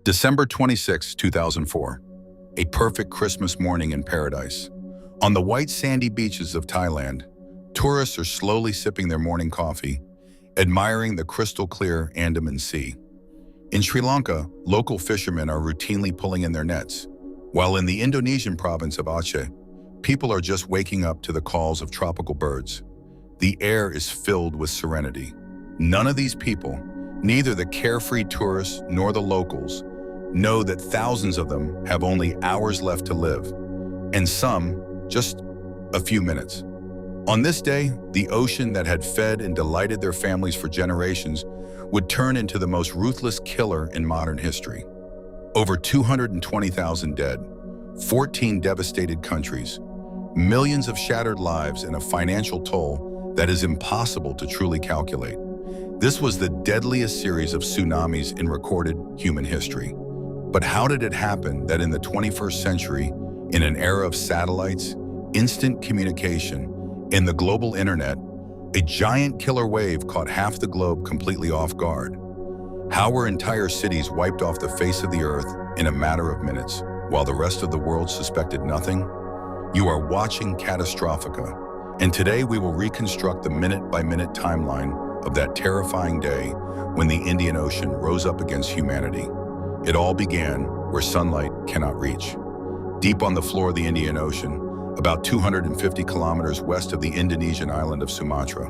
December 26, 2004. A perfect Christmas morning in paradise. On the white sandy beaches of Thailand, tourists are slowly sipping their morning coffee, admiring the crystal-clear Andaman Sea. In Sri Lanka, local fishermen are routinely pulling in their nets, while in the Indonesian province of Aceh, people are just waking up to the calls of tropical birds. The air is filled with serenity. None of these people, neither the carefree tourists nor the locals, know that thousands of them have only hours left to live, and some just a few minutes. On this day, the ocean that had fed and delighted their families for generations would turn into the most ruthless killer in modern history. Over 220,000 dead, 14 devastated countries, millions of shattered lives, and a financial toll that is impossible to truly calculate. This was the deadliest series of tsunamis in recorded human history. But how did it happen that in the 21st century, in an era of satellites, instant communication, and the global internet, a giant killer wave caught half the globe completely off guard? How were entire cities wiped off the face of the earth in a matter of minutes, while the rest of the world suspected nothing? You are watching Catastrophica, and today we will reconstruct the minute-by-minute timeline of that terrifying day when the Indian Ocean rose up against humanity. It all began where sunlight cannot reach. Deep on the floor of the Indian Ocean, about 250 kilometers west of the Indonesian island of Sumatra.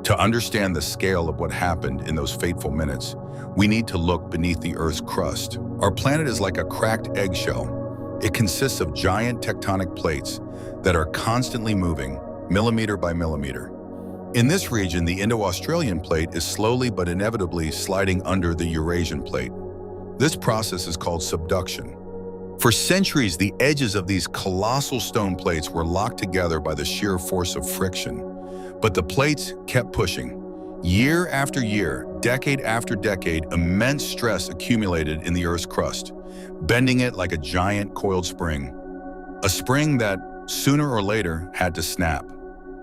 To understand the scale of what happened in those fateful minutes, we need to look beneath the Earth's crust. Our planet is like a cracked eggshell. It consists of giant tectonic plates that are constantly moving, millimeter by millimeter. In this region, the Indo-Australian plate is slowly but inevitably sliding under the Eurasian plate. This process is called subduction. For centuries, the edges of these colossal stone plates were locked together by the sheer force of friction. But the plates kept pushing. Year after year, decade after decade, immense stress accumulated in the Earth's crust, bending it like a giant coiled spring. A spring that, sooner or later, had to snap.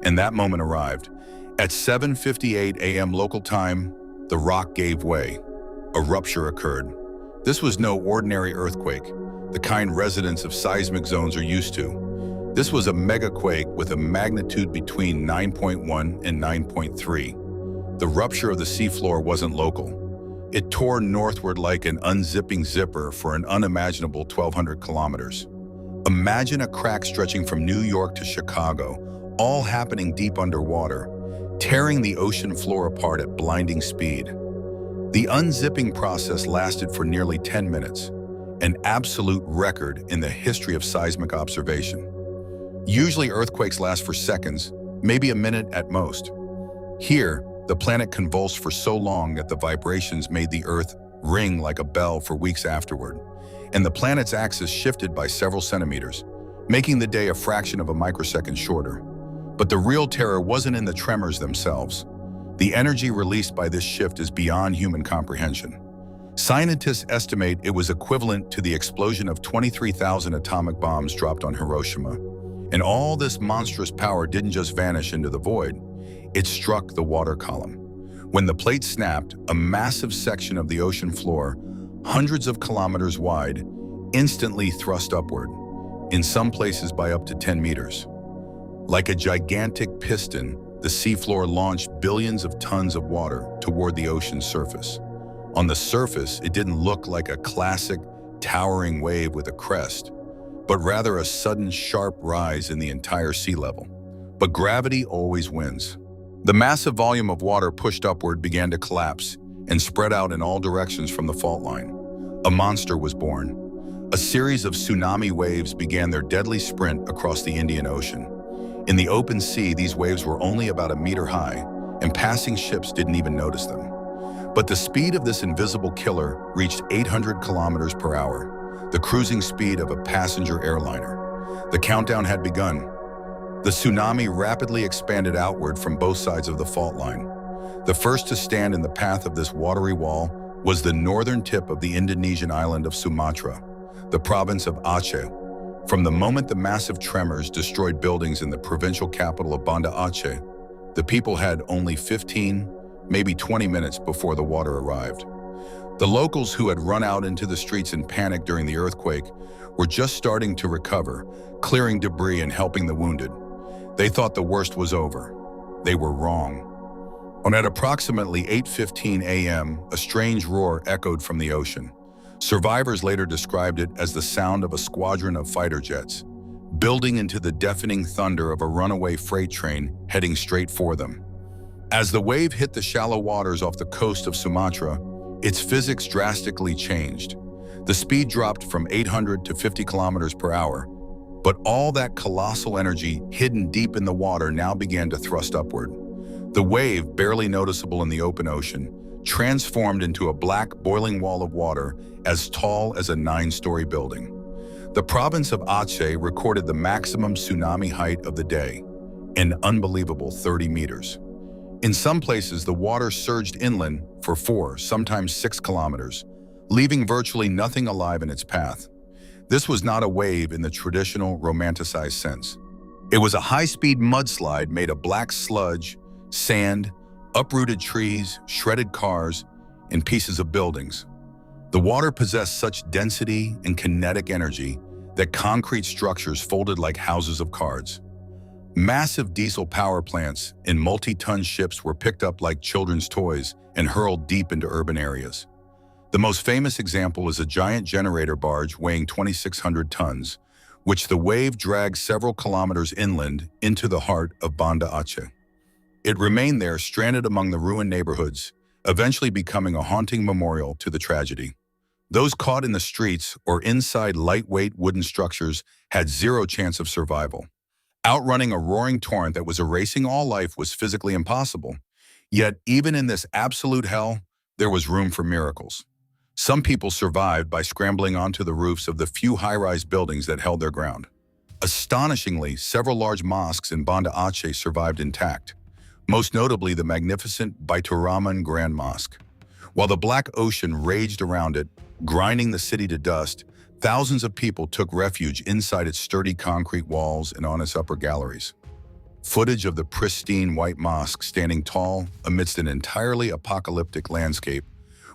And that moment arrived. At 7:58 a.m. local time, the rock gave way. A rupture occurred. This was no ordinary earthquake, the kind residents of seismic zones are used to. This was a megaquake with a magnitude between 9.1 and 9.3. The rupture of the seafloor wasn't local. It tore northward like an unzipping zipper for an unimaginable 1,200 kilometers. Imagine a crack stretching from New York to Chicago, all happening deep underwater, tearing the ocean floor apart at blinding speed. The unzipping process lasted for nearly 10 minutes, an absolute record in the history of seismic observation. Usually earthquakes last for seconds, maybe a minute at most. Here, the planet convulsed for so long that the vibrations made the Earth ring like a bell for weeks afterward, and the planet's axis shifted by several centimeters, making the day a fraction of a microsecond shorter. But the real terror wasn't in the tremors themselves. The energy released by this shift is beyond human comprehension. Scientists estimate it was equivalent to the explosion of 23,000 atomic bombs dropped on Hiroshima. And all this monstrous power didn't just vanish into the void, it struck the water column. When the plate snapped, a massive section of the ocean floor, hundreds of kilometers wide, instantly thrust upward, in some places by up to 10 meters. Like a gigantic piston, the seafloor launched billions of tons of water toward the ocean's surface. On the surface, it didn't look like a classic, towering wave with a crest, but rather a sudden, sharp rise in the entire sea level. But gravity always wins. The massive volume of water pushed upward began to collapse and spread out in all directions from the fault line. A monster was born. A series of tsunami waves began their deadly sprint across the Indian Ocean. In the open sea, these waves were only about a meter high, and passing ships didn't even notice them. But the speed of this invisible killer reached 800 kilometers per hour, the cruising speed of a passenger airliner. The countdown had begun. The tsunami rapidly expanded outward from both sides of the fault line. The first to stand in the path of this watery wall was the northern tip of the Indonesian island of Sumatra, the province of Aceh. From the moment the massive tremors destroyed buildings in the provincial capital of Banda Aceh, the people had only 15, maybe 20 minutes before the water arrived. The locals who had run out into the streets in panic during the earthquake were just starting to recover, clearing debris and helping the wounded. They thought the worst was over. They were wrong. At approximately 8:15 a.m., a strange roar echoed from the ocean. Survivors later described it as the sound of a squadron of fighter jets, building into the deafening thunder of a runaway freight train heading straight for them. As the wave hit the shallow waters off the coast of Sumatra, its physics drastically changed. The speed dropped from 800 to 50 kilometers per hour, but all that colossal energy hidden deep in the water now began to thrust upward. The wave, barely noticeable in the open ocean, transformed into a black, boiling wall of water as tall as a 9-story building. The province of Aceh recorded the maximum tsunami height of the day, an unbelievable 30 meters. In some places, the water surged inland for 4, sometimes 6 kilometers, leaving virtually nothing alive in its path. This was not a wave in the traditional romanticized sense. It was a high-speed mudslide made of black sludge, sand, uprooted trees, shredded cars, and pieces of buildings. The water possessed such density and kinetic energy that concrete structures folded like houses of cards. Massive diesel power plants and multi-ton ships were picked up like children's toys and hurled deep into urban areas. The most famous example is a giant generator barge weighing 2,600 tons, which the wave dragged several kilometers inland into the heart of Banda Aceh. It remained there, stranded among the ruined neighborhoods, eventually becoming a haunting memorial to the tragedy. Those caught in the streets or inside lightweight wooden structures had zero chance of survival. Outrunning a roaring torrent that was erasing all life was physically impossible. Yet, even in this absolute hell, there was room for miracles. Some people survived by scrambling onto the roofs of the few high-rise buildings that held their ground. Astonishingly, several large mosques in Banda Aceh survived intact, most notably the magnificent Baituraman Grand Mosque. While the Black Ocean raged around it, grinding the city to dust, thousands of people took refuge inside its sturdy concrete walls and on its upper galleries. Footage of the pristine white mosque standing tall amidst an entirely apocalyptic landscape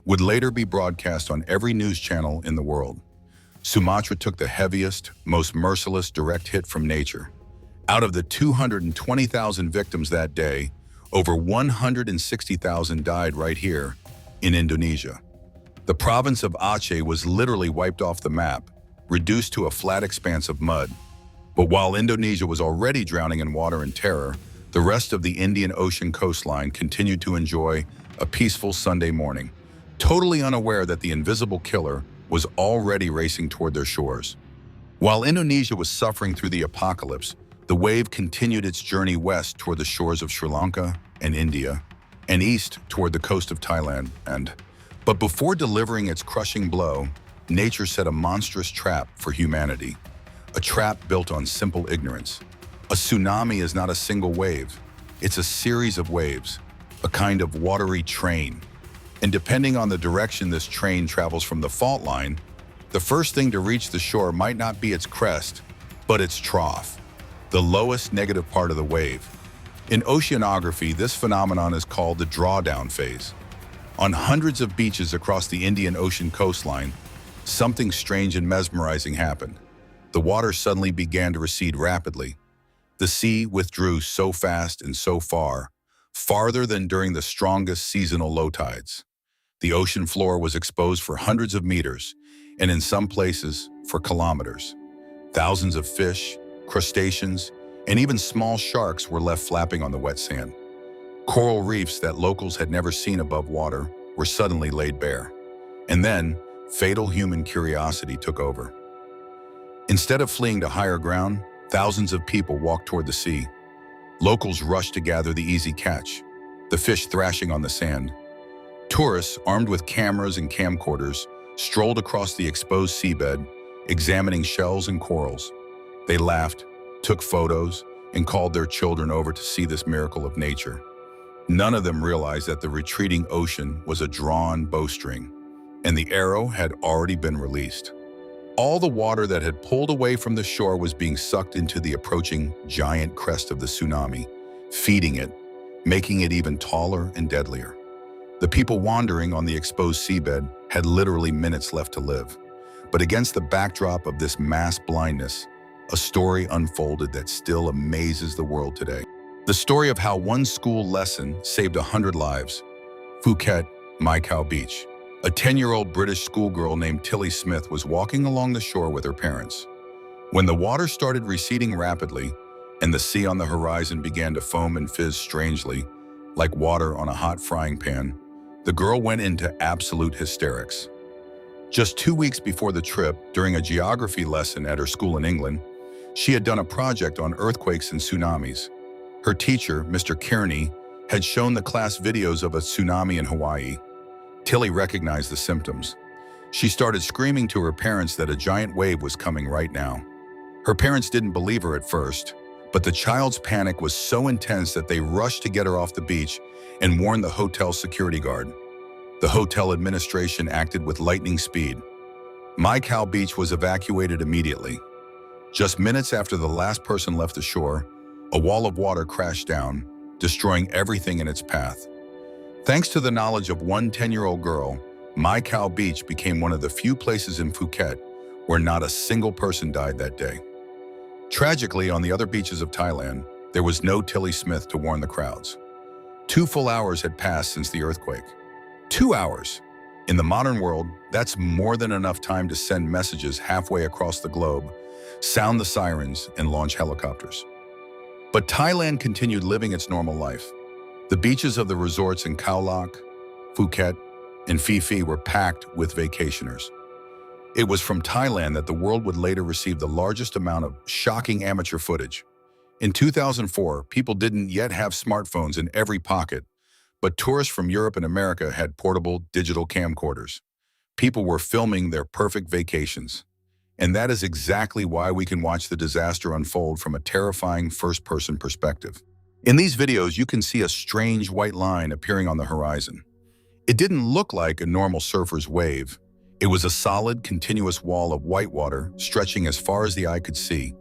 would later be broadcast on every news channel in the world. Sumatra took the heaviest, most merciless direct hit from nature. Out of the 220,000 victims that day, over 160,000 died right here in Indonesia. The province of Aceh was literally wiped off the map, reduced to a flat expanse of mud. But while Indonesia was already drowning in water and terror, the rest of the Indian Ocean coastline continued to enjoy a peaceful Sunday morning, totally unaware that the invisible killer was already racing toward their shores. While Indonesia was suffering through the apocalypse, the wave continued its journey west toward the shores of Sri Lanka and India, and east toward the coast of Thailand. But before delivering its crushing blow, nature set a monstrous trap for humanity, a trap built on simple ignorance. A tsunami is not a single wave. It's a series of waves, a kind of watery train. And depending on the direction this train travels from the fault line, the first thing to reach the shore might not be its crest, but its trough, the lowest negative part of the wave. In oceanography, this phenomenon is called the drawdown phase. On hundreds of beaches across the Indian Ocean coastline, something strange and mesmerizing happened. The water suddenly began to recede rapidly. The sea withdrew so fast and so far, farther than during the strongest seasonal low tides. The ocean floor was exposed for hundreds of meters, and in some places, for kilometers. Thousands of fish, crustaceans, and even small sharks were left flapping on the wet sand. Coral reefs that locals had never seen above water were suddenly laid bare. And then, fatal human curiosity took over. Instead of fleeing to higher ground, thousands of people walked toward the sea. Locals rushed to gather the easy catch, the fish thrashing on the sand. Tourists, armed with cameras and camcorders, strolled across the exposed seabed, examining shells and corals. They laughed, took photos, and called their children over to see this miracle of nature. None of them realized that the retreating ocean was a drawn bowstring, and the arrow had already been released. All the water that had pulled away from the shore was being sucked into the approaching giant crest of the tsunami, feeding it, making it even taller and deadlier. The people wandering on the exposed seabed had literally minutes left to live. But against the backdrop of this mass blindness, a story unfolded that still amazes the world today. The story of how one school lesson saved 100 lives. Phuket, Mai Beach. A 10-year-old British schoolgirl named Tilly Smith was walking along the shore with her parents. When the water started receding rapidly and the sea on the horizon began to foam and fizz strangely, like water on a hot frying pan, the girl went into absolute hysterics. Just 2 weeks before the trip, during a geography lesson at her school in England, she had done a project on earthquakes and tsunamis. Her teacher, Mr. Kearney, had shown the class videos of a tsunami in Hawaii. Tilly recognized the symptoms. She started screaming to her parents that a giant wave was coming right now. Her parents didn't believe her at first, but the child's panic was so intense that they rushed to get her off the beach and warned the hotel security guard. The hotel administration acted with lightning speed. Mai Beach was evacuated immediately. Just minutes after the last person left the shore, a wall of water crashed down, destroying everything in its path. Thanks to the knowledge of one 10-year-old girl, Mai Beach became one of the few places in Phuket where not a single person died that day. Tragically, on the other beaches of Thailand, there was no Tilly Smith to warn the crowds. 2 full hours had passed since the earthquake. 2 hours! In the modern world, that's more than enough time to send messages halfway across the globe, sound the sirens, and launch helicopters. But Thailand continued living its normal life. The beaches of the resorts in Khao Lak, Phuket, and Phi Phi were packed with vacationers. It was from Thailand that the world would later receive the largest amount of shocking amateur footage. In 2004, people didn't yet have smartphones in every pocket, but tourists from Europe and America had portable digital camcorders. People were filming their perfect vacations. And that is exactly why we can watch the disaster unfold from a terrifying first-person perspective. In these videos, you can see a strange white line appearing on the horizon. It didn't look like a normal surfer's wave. It was a solid, continuous wall of white water stretching as far as the eye could see.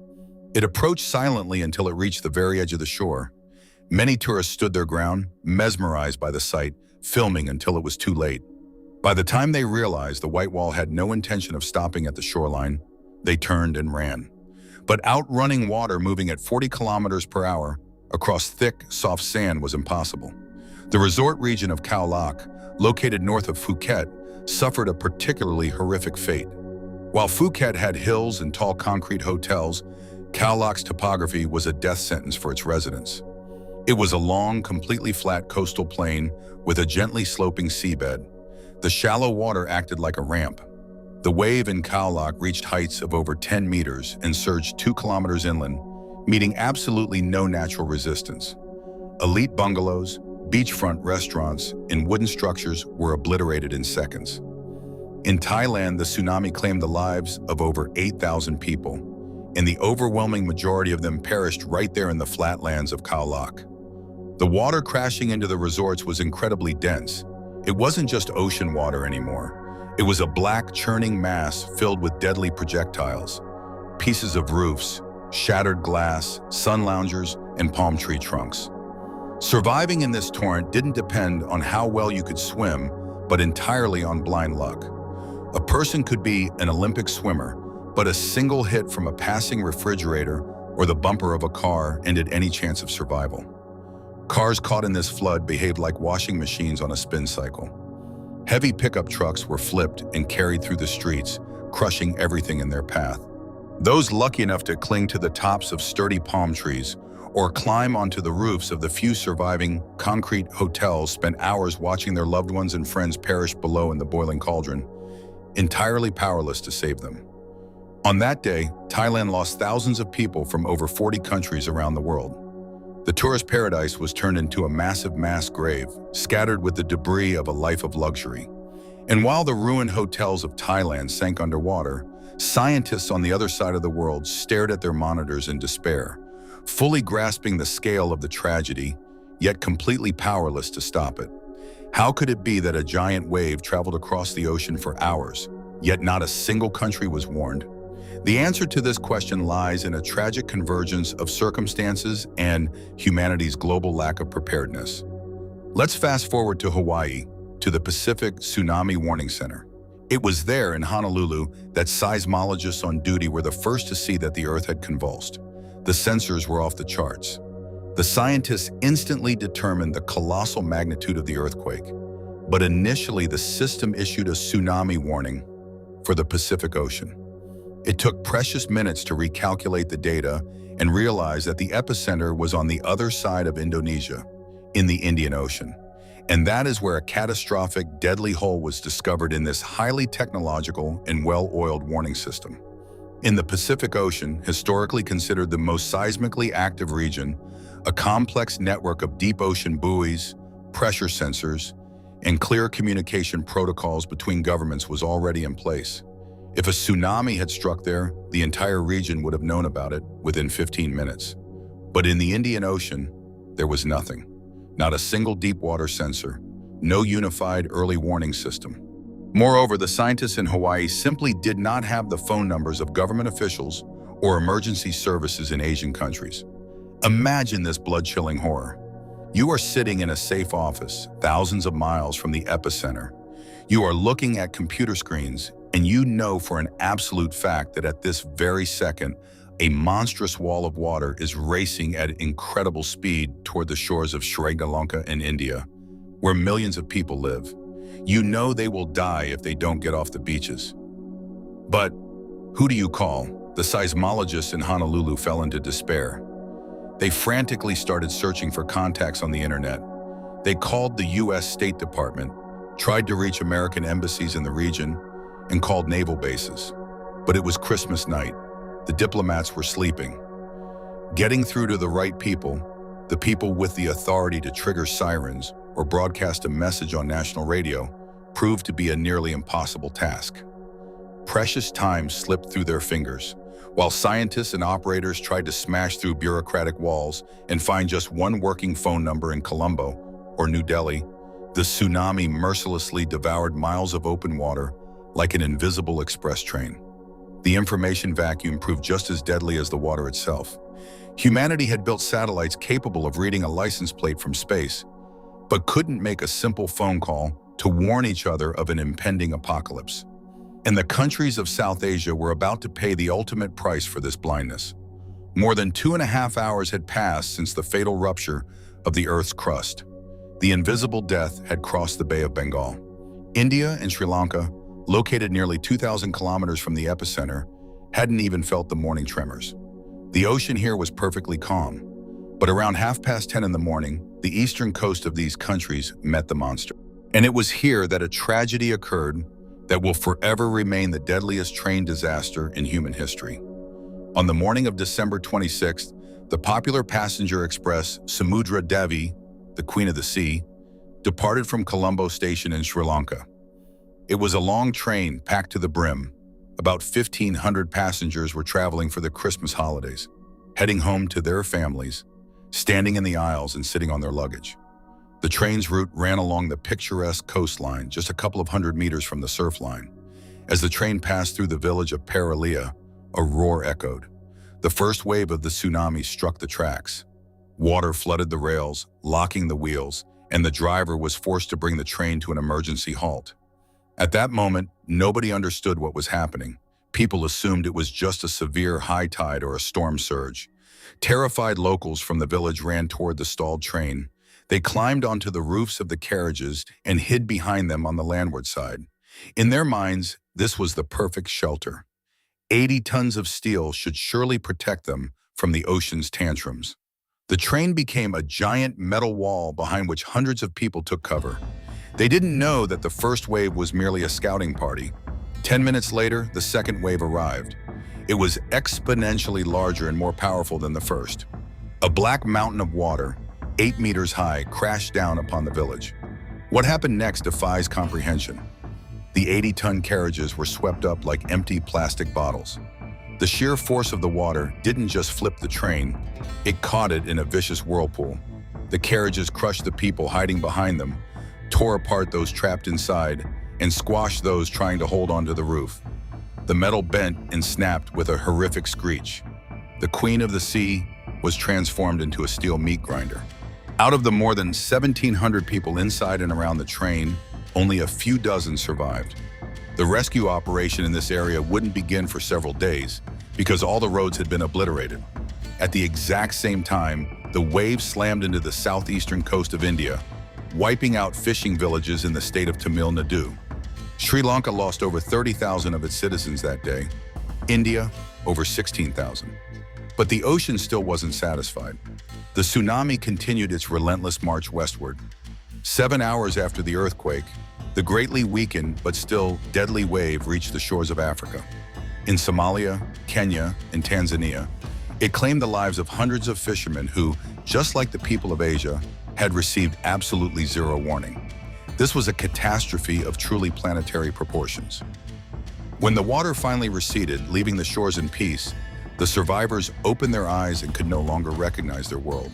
It approached silently until it reached the very edge of the shore. Many tourists stood their ground, mesmerized by the sight, filming until it was too late. By the time they realized the white wall had no intention of stopping at the shoreline, they turned and ran. But outrunning water moving at 40 kilometers per hour across thick, soft sand was impossible. The resort region of Khao Lak, located north of Phuket, suffered a particularly horrific fate. While Phuket had hills and tall concrete hotels, Khao Lak's topography was a death sentence for its residents. It was a long, completely flat coastal plain with a gently sloping seabed. The shallow water acted like a ramp. The wave in Khao Lak reached heights of over 10 meters and surged 2 kilometers inland, meeting absolutely no natural resistance. Elite bungalows, beachfront restaurants, and wooden structures were obliterated in seconds. In Thailand, the tsunami claimed the lives of over 8,000 people, and the overwhelming majority of them perished right there in the flatlands of Khao Lak. The water crashing into the resorts was incredibly dense. It wasn't just ocean water anymore. It was a black, churning mass filled with deadly projectiles, pieces of roofs, shattered glass, sun loungers, and palm tree trunks. Surviving in this torrent didn't depend on how well you could swim, but entirely on blind luck. A person could be an Olympic swimmer, but a single hit from a passing refrigerator or the bumper of a car ended any chance of survival. Cars caught in this flood behaved like washing machines on a spin cycle. Heavy pickup trucks were flipped and carried through the streets, crushing everything in their path. Those lucky enough to cling to the tops of sturdy palm trees or climb onto the roofs of the few surviving concrete hotels spent hours watching their loved ones and friends perish below in the boiling cauldron, entirely powerless to save them. On that day, Thailand lost thousands of people from over 40 countries around the world. The tourist paradise was turned into a massive mass grave, scattered with the debris of a life of luxury. And while the ruined hotels of Thailand sank underwater, scientists on the other side of the world stared at their monitors in despair, fully grasping the scale of the tragedy, yet completely powerless to stop it. How could it be that a giant wave traveled across the ocean for hours, yet not a single country was warned? The answer to this question lies in a tragic convergence of circumstances and humanity's global lack of preparedness. Let's fast forward to Hawaii, to the Pacific Tsunami Warning Center. It was there in Honolulu that seismologists on duty were the first to see that the Earth had convulsed. The sensors were off the charts. The scientists instantly determined the colossal magnitude of the earthquake, but initially the system issued a tsunami warning for the Pacific Ocean. It took precious minutes to recalculate the data and realize that the epicenter was on the other side of Indonesia, in the Indian Ocean. And that is where a catastrophic, deadly hole was discovered in this highly technological and well-oiled warning system. In the Pacific Ocean, historically considered the most seismically active region, a complex network of deep ocean buoys, pressure sensors, and clear communication protocols between governments was already in place. If a tsunami had struck there, the entire region would have known about it within 15 minutes. But in the Indian Ocean, there was nothing. Not a single deep water sensor, no unified early warning system. Moreover, the scientists in Hawaii simply did not have the phone numbers of government officials or emergency services in Asian countries. Imagine this blood-chilling horror. You are sitting in a safe office, thousands of miles from the epicenter. You are looking at computer screens, and you know for an absolute fact that at this very second, a monstrous wall of water is racing at incredible speed toward the shores of Lanka and India, where millions of people live. You know they will die if they don't get off the beaches. But who do you call? The seismologists in Honolulu fell into despair. They frantically started searching for contacts on the internet. They called the US State Department, tried to reach American embassies in the region, and called naval bases. But it was Christmas night. The diplomats were sleeping. Getting through to the right people, the people with the authority to trigger sirens or broadcast a message on national radio, proved to be a nearly impossible task. Precious time slipped through their fingers, while scientists and operators tried to smash through bureaucratic walls and find just one working phone number in Colombo or New Delhi. The tsunami mercilessly devoured miles of open water like an invisible express train. The information vacuum proved just as deadly as the water itself. Humanity had built satellites capable of reading a license plate from space, but couldn't make a simple phone call to warn each other of an impending apocalypse. And the countries of South Asia were about to pay the ultimate price for this blindness. More than 2.5 hours had passed since the fatal rupture of the Earth's crust. The invisible death had crossed the Bay of Bengal. India and Sri Lanka, located nearly 2,000 kilometers from the epicenter, hadn't even felt the morning tremors. The ocean here was perfectly calm, but around 10:30 in the morning, the eastern coast of these countries met the monster. And it was here that a tragedy occurred that will forever remain the deadliest train disaster in human history. On the morning of December 26th, the popular passenger express Sumatra Devi, the Queen of the Sea, departed from Colombo Station in Sri Lanka. It was a long train packed to the brim. About 1,500 passengers were traveling for the Christmas holidays, heading home to their families, standing in the aisles and sitting on their luggage. The train's route ran along the picturesque coastline, just a couple of hundred meters from the surf line. As the train passed through the village of Paralia, a roar echoed. The first wave of the tsunami struck the tracks. Water flooded the rails, locking the wheels, and the driver was forced to bring the train to an emergency halt. At that moment, nobody understood what was happening. People assumed it was just a severe high tide or a storm surge. Terrified locals from the village ran toward the stalled train. They climbed onto the roofs of the carriages and hid behind them on the landward side. In their minds, this was the perfect shelter. 80 tons of steel should surely protect them from the ocean's tantrums. The train became a giant metal wall behind which hundreds of people took cover. They didn't know that the first wave was merely a scouting party. 10 minutes later, the second wave arrived. It was exponentially larger and more powerful than the first. A black mountain of water, 8 meters high, crashed down upon the village. What happened next defies comprehension. The 80-ton carriages were swept up like empty plastic bottles. The sheer force of the water didn't just flip the train, it caught it in a vicious whirlpool. The carriages crushed the people hiding behind them, tore apart those trapped inside, and squashed those trying to hold onto the roof. The metal bent and snapped with a horrific screech. The Queen of the Sea was transformed into a steel meat grinder. Out of the more than 1,700 people inside and around the train, only a few dozen survived. The rescue operation in this area wouldn't begin for several days because all the roads had been obliterated. At the exact same time, the waves slammed into the southeastern coast of India, wiping out fishing villages in the state of Tamil Nadu. Sri Lanka lost over 30,000 of its citizens that day, India over 16,000. But the ocean still wasn't satisfied. The tsunami continued its relentless march westward. 7 hours after the earthquake, the greatly weakened but still deadly wave reached the shores of Africa. In Somalia, Kenya, and Tanzania, it claimed the lives of hundreds of fishermen who, just like the people of Asia, had received absolutely zero warning. This was a catastrophe of truly planetary proportions. When the water finally receded, leaving the shores in peace, the survivors opened their eyes and could no longer recognize their world.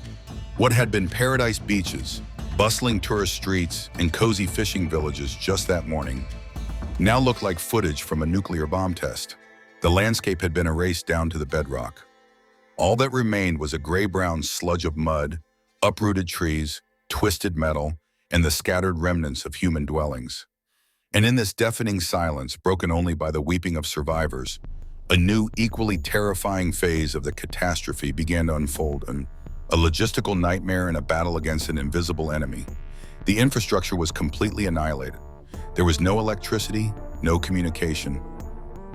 What had been paradise beaches, bustling tourist streets, and cozy fishing villages just that morning now looked like footage from a nuclear bomb test. The landscape had been erased down to the bedrock. All that remained was a gray-brown sludge of mud, uprooted trees, twisted metal, and the scattered remnants of human dwellings. And in this deafening silence, broken only by the weeping of survivors, a new, equally terrifying phase of the catastrophe began to unfold, a logistical nightmare in a battle against an invisible enemy. The infrastructure was completely annihilated. There was no electricity, no communication.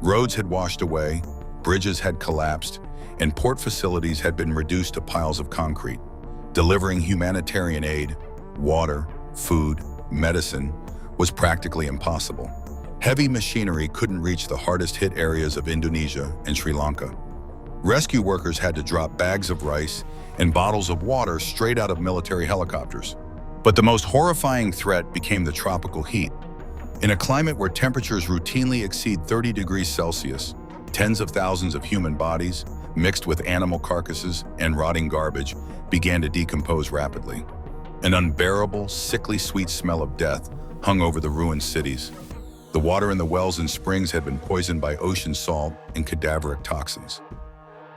Roads had washed away, bridges had collapsed, and port facilities had been reduced to piles of concrete. Delivering humanitarian aid, water, food, medicine was practically impossible. Heavy machinery couldn't reach the hardest-hit areas of Indonesia and Sri Lanka. Rescue workers had to drop bags of rice and bottles of water straight out of military helicopters. But the most horrifying threat became the tropical heat. In a climate where temperatures routinely exceed 30 degrees Celsius, tens of thousands of human bodies, mixed with animal carcasses and rotting garbage, began to decompose rapidly. An unbearable, sickly sweet smell of death hung over the ruined cities. The water in the wells and springs had been poisoned by ocean salt and cadaveric toxins.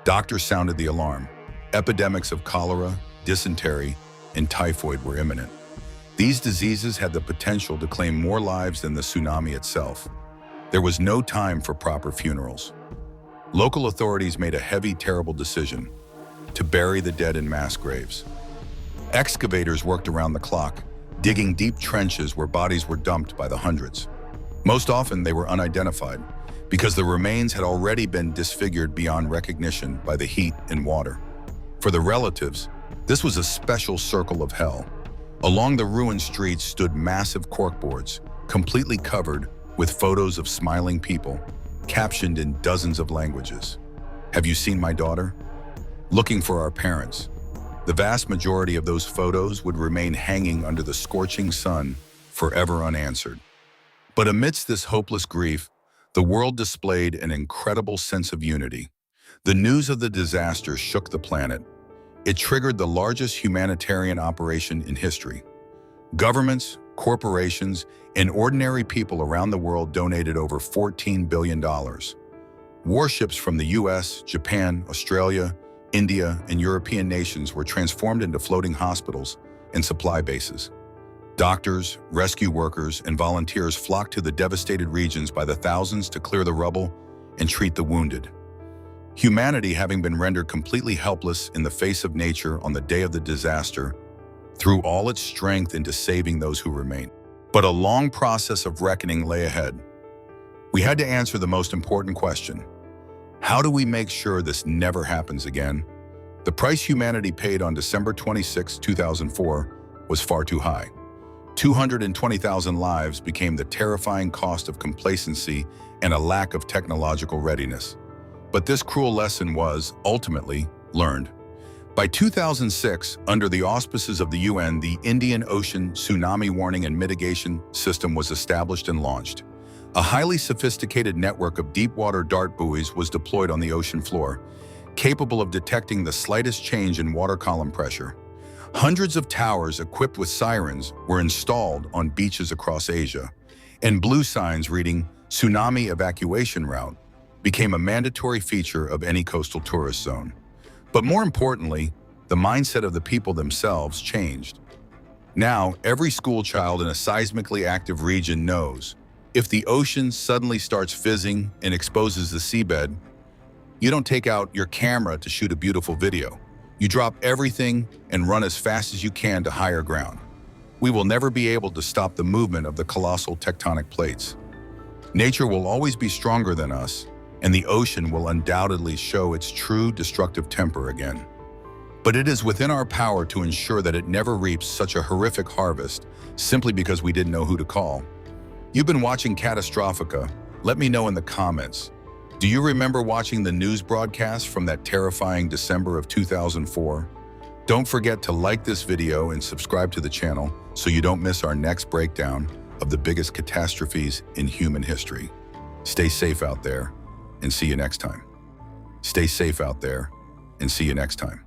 Doctors sounded the alarm. Epidemics of cholera, dysentery, and typhoid were imminent. These diseases had the potential to claim more lives than the tsunami itself. There was no time for proper funerals. Local authorities made a heavy, terrible decision: to bury the dead in mass graves. Excavators worked around the clock, digging deep trenches where bodies were dumped by the hundreds. Most often, they were unidentified because the remains had already been disfigured beyond recognition by the heat and water. For the relatives, this was a special circle of hell. Along the ruined streets stood massive corkboards, completely covered with photos of smiling people, captioned in dozens of languages. "Have you seen my daughter?" "Looking for our parents." The vast majority of those photos would remain hanging under the scorching sun, forever unanswered. But amidst this hopeless grief, the world displayed an incredible sense of unity. The news of the disaster shook the planet. It triggered the largest humanitarian operation in history. Governments, corporations, and ordinary people around the world donated over $14 billion. Warships from the US, Japan, Australia, India, and European nations were transformed into floating hospitals and supply bases. Doctors, rescue workers, and volunteers flocked to the devastated regions by the thousands to clear the rubble and treat the wounded. Humanity, having been rendered completely helpless in the face of nature on the day of the disaster, threw all its strength into saving those who remained. But a long process of reckoning lay ahead. We had to answer the most important question: how do we make sure this never happens again? The price humanity paid on December 26, 2004 was far too high. 220,000 lives became the terrifying cost of complacency and a lack of technological readiness. But this cruel lesson was, ultimately, learned. By 2006, under the auspices of the UN, the Indian Ocean Tsunami Warning and Mitigation System was established and launched. A highly sophisticated network of deep-water dart buoys was deployed on the ocean floor, capable of detecting the slightest change in water column pressure. Hundreds of towers equipped with sirens were installed on beaches across Asia, and blue signs reading "Tsunami Evacuation Route" became a mandatory feature of any coastal tourist zone. But more importantly, the mindset of the people themselves changed. Now, every school child in a seismically active region knows If the ocean suddenly starts fizzing and exposes the seabed, you don't take out your camera to shoot a beautiful video. You drop everything and run as fast as you can to higher ground. We will never be able to stop the movement of the colossal tectonic plates. Nature will always be stronger than us, and the ocean will undoubtedly show its true destructive temper again. But it is within our power to ensure that it never reaps such a horrific harvest simply because we didn't know who to call. You've been watching Catastrophica. Let me know in the comments. Do you remember watching the news broadcast from that terrifying December of 2004? Don't forget to like this video and subscribe to the channel so you don't miss our next breakdown of the biggest catastrophes in human history. Stay safe out there and see you next time. Stay safe out there and see you next time.